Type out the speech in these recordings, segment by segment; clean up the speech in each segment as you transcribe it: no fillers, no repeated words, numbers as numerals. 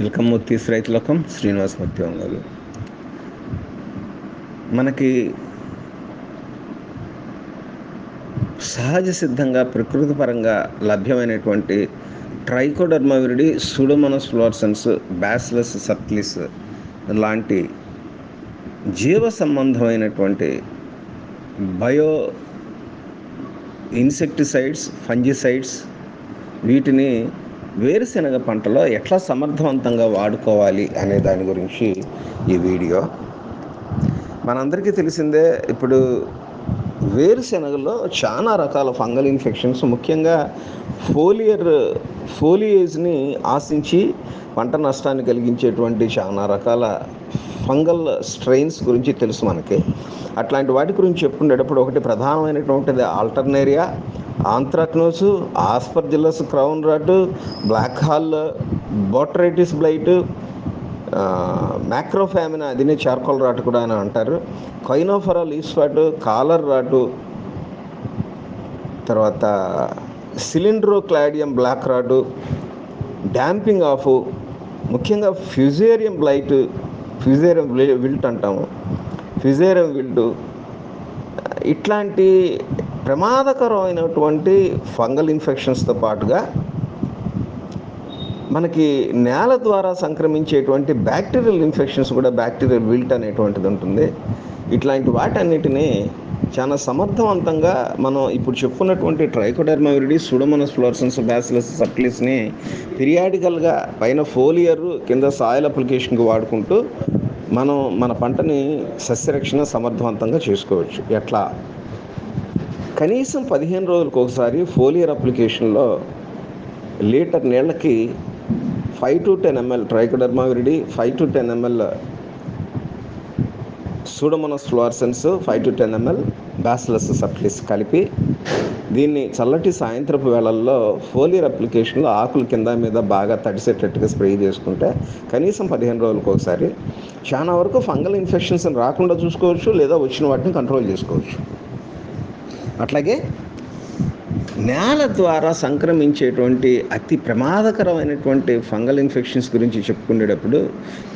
Welcome Murthy's రైతులకం Srinivas మూర్తి గారు. మనకి సహజ సిద్ధంగా ప్రకృతి పరంగా లభ్యమైనటువంటి Trichoderma viride, Pseudomonas fluorescens, Bacillus subtilis లాంటి జీవ సంబంధమైనటువంటి బయో ఇన్సెక్టిసైడ్స్, ఫంజిసైడ్స్ వీటిని వేరుశెనగ పంటలో ఎట్లా సమర్థవంతంగా వాడుకోవాలి అనే దాని గురించి ఈ వీడియో. మనందరికీ తెలిసిందే, ఇప్పుడు వేరుశెనగలో చాలా రకాల ఫంగల్ ఇన్ఫెక్షన్స్, ముఖ్యంగా ఫోలియేజ్ని ఆశించి పంట నష్టాన్ని కలిగించేటువంటి చాలా రకాల ఫంగల్ స్ట్రెయిన్స్ గురించి తెలుసు మనకి. అట్లాంటి వాటి గురించి చెప్పుకునేటప్పుడు ఒకటి ప్రధానమైనటువంటిది Alternaria, anthracnose, Aspergillus crown rot, black హాల్, బోట్రైటిస్ బ్లైట్, మ్యాక్రోఫామినా అదినే చార్కోల్ రాట్ కూడా అని అంటారు, Choanephora leaf spot, collar rot, తర్వాత Cylindrocladium black rot, damping off, ముఖ్యంగా ఫ్యూజేరియం బ్లైట్, ఫ్యూజేరియం విల్ట్ అంటాము, ఫ్యూజేరియం విల్ట్, ఇట్లాంటి ప్రమాదకరమైనటువంటి ఫంగల్ ఇన్ఫెక్షన్స్తో పాటుగా మనకి నేల ద్వారా సంక్రమించేటువంటి బ్యాక్టీరియల్ ఇన్ఫెక్షన్స్ కూడా, బ్యాక్టీరియల్ విల్ట్ అనేటువంటిది ఉంటుంది. ఇట్లాంటి వాటన్నిటినీ చాలా సమర్థవంతంగా మనం ఇప్పుడు చెప్పుకున్నటువంటి Trichoderma viride, Pseudomonas fluorescens, Bacillus సబ్టిలిస్ని పీరియాడికల్గా పైన ఫోలియర్ కింద సాయిల్ అప్లికేషన్కి వాడుకుంటూ మనం మన పంటని సస్యరక్షణ సమర్థవంతంగా చేసుకోవచ్చు. ఎట్లా? కనీసం 15 రోజులకు ఒకసారి ఫోలియర్ అప్లికేషన్లో లీటర్ నీళ్ళకి 5 to 10 ml Trichoderma viride, 5 to 10 ml Pseudomonas fluorescens, 5 to 10 ml Bacillus subtilis కలిపి దీన్ని చల్లటి సాయంత్రపు వేళల్లో ఫోలియర్ అప్లికేషన్లో ఆకుల కింద మీద బాగా తడిసేటట్టుగా స్ప్రే చేసుకుంటే కనీసం 15 రోజులకు ఒకసారి చాలా వరకు ఫంగల్ ఇన్ఫెక్షన్స్ రాకుండా చూసుకోవచ్చు, లేదా వచ్చిన వాటిని కంట్రోల్ చేసుకోవచ్చు. అట్లాగే నేల ద్వారా సంక్రమించేటువంటి అతి ప్రమాదకరమైనటువంటి ఫంగల్ ఇన్ఫెక్షన్స్ గురించి చెప్పుకునేటప్పుడు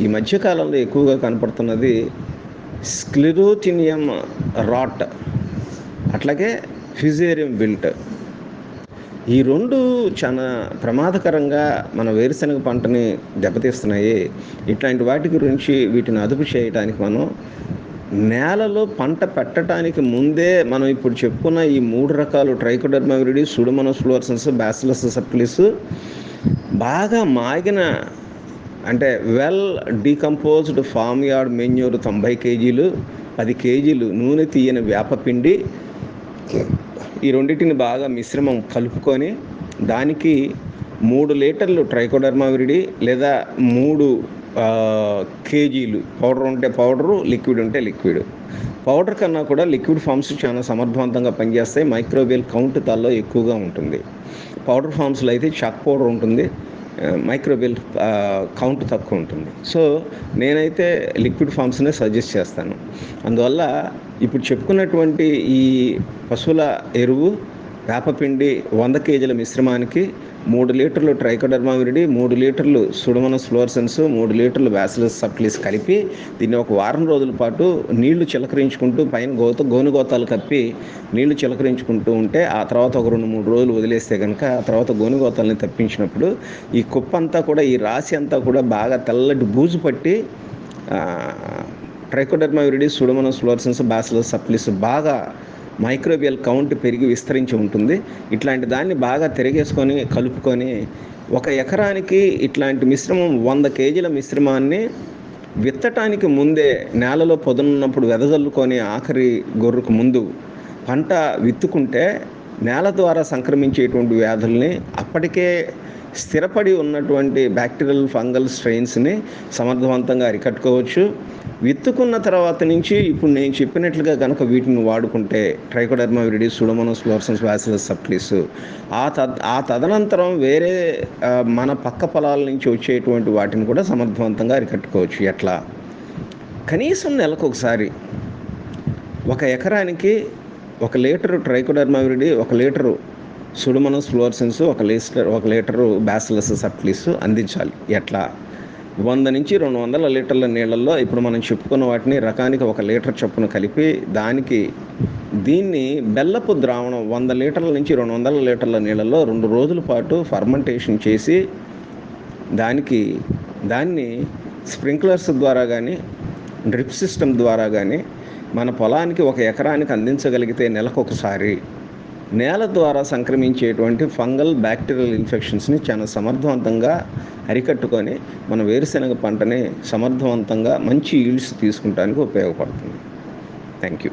ఈ మధ్యకాలంలో ఎక్కువగా కనపడుతున్నది స్క్లెరోటినియం రాట్, అట్లాగే ఫ్యూజేరియం విల్ట్. ఈ రెండు చాలా ప్రమాదకరంగా మన వేరుశెనగ పంటని దెబ్బతీస్తున్నాయి. ఇట్లాంటి వాటి గురించి వీటిని అదుపు చేయడానికి మనం నేలలో పంట పెట్టడానికి ముందే మనం ఇప్పుడు చెప్పుకున్న ఈ 3 రకాలు Trichoderma viride, Pseudomonas fluorescens, Bacillus subtilis బాగా మాగిన, అంటే well decomposed farm yard manure 90 kgs, 10 kgs నూనె తీయని వేపపిండి, ఈ రెండింటిని బాగా మిశ్రమం కలుపుకొని దానికి 3 లీటర్లు ట్రైకోడర్మా విరిడి లేదా 3 kgs పౌడర్ ఉంటే పౌడరు, లిక్విడ్ ఉంటే లిక్విడ్. పౌడర్ కన్నా కూడా లిక్విడ్ ఫామ్స్ చాలా సమర్థవంతంగా పనిచేస్తాయి. మైక్రోబియల్ కౌంట్ దానిలో ఎక్కువగా ఉంటుంది. పౌడర్ ఫామ్స్లో అయితే చాక్ పౌడర్ ఉంటుంది, మైక్రోబియల్ కౌంట్ తక్కువ ఉంటుంది. సో నేనైతే లిక్విడ్ ఫామ్స్నే సజెస్ట్ చేస్తాను. అందువల్ల ఇప్పుడు చెప్పుకున్నటువంటి ఈ పశువుల ఎరువు, వేపపిండి 100 kgs మిశ్రమానికి 3 లీటర్లు ట్రైకోడర్మా విరిడి, 3 లీటర్లు సూడోమోనాస్ ఫ్లోరసెన్స్, 3 లీటర్లు బ్యాసిలస్ సబ్టిలిస్ కలిపి దీన్ని ఒక వారం రోజుల పాటు నీళ్లు చిలకరించుకుంటూ పైన గోనుగోతాలు కప్పి నీళ్లు చిలకరించుకుంటూ ఉంటే, ఆ తర్వాత ఒక 2-3 రోజులు వదిలేస్తే కనుక ఆ తర్వాత గోనుగోతాలని తప్పించినప్పుడు ఈ కుప్పంతా కూడా, ఈ రాశి అంతా కూడా బాగా తెల్లటి బూజు పట్టి Trichoderma viride, Pseudomonas fluorescens, Bacillus subtilis బాగా మైక్రోబియల్ కౌంట్ పెరిగి విస్తరించి ఉంటుంది. ఇట్లాంటి దాన్ని బాగా తిరిగేసుకొని కలుపుకొని 1 ఎకరానికి ఇట్లాంటి మిశ్రమం 100 kgs మిశ్రమాన్ని విత్తటానికి ముందే నేలలో పొదనున్నప్పుడు వెదజల్లుకొని ఆఖరి గొర్రుకు ముందు పంట విత్తుకుంటే నేల ద్వారా సంక్రమించేటువంటి వ్యాధుల్ని, అప్పటికే స్థిరపడి ఉన్నటువంటి బ్యాక్టీరియల్ ఫంగల్ స్ట్రెయిన్స్ని సమర్థవంతంగా అరికట్టుకోవచ్చు. విత్తుకున్న తర్వాత నుంచి ఇప్పుడు నేను చెప్పినట్లుగా కనుక వీటిని వాడుకుంటే Trichoderma viride, Pseudomonas fluorescens, Bacillus subtilis ఆ తదనంతరం వేరే మన పక్క పొలాల నుంచి వచ్చేటువంటి వాటిని కూడా సమర్థవంతంగా అరికట్టుకోవచ్చు. ఎట్లా? కనీసం నెలకు ఒకసారి 1 ఎకరానికి 1 litre Trichoderma viride, 1 litre Pseudomonas fluorescens, 1 litre Bacillus subtilis అందించాలి. ఎట్లా? 100 నుంచి 200 లీటర్ల నీళ్ళల్లో ఇప్పుడు మనం చెప్పుకున్న వాటిని రకానికి 1 లీటర్ చొప్పున కలిపి దీన్ని బెల్లపు ద్రావణం 100 లీటర్ల నుంచి 200 లీటర్ల నీళ్ళల్లో 2 రోజుల పాటు ఫర్మెంటేషన్ చేసి దాన్ని స్ప్రింక్లర్స్ ద్వారా కానీ డ్రిప్ సిస్టమ్ ద్వారా కానీ మన పొలానికి 1 ఎకరానికి అందించగలిగితే నెలకొకసారి నేల ద్వారా సంక్రమించేటువంటి ఫంగల్ బ్యాక్టీరియల్ ఇన్ఫెక్షన్స్ని చాలా సమర్థవంతంగా అరికట్టుకొని మన వేరుశెనగ పంటని సమర్థవంతంగా మంచి ఈల్డ్స్ తీసుకుంటానికి ఉపయోగపడుతుంది. Thank you.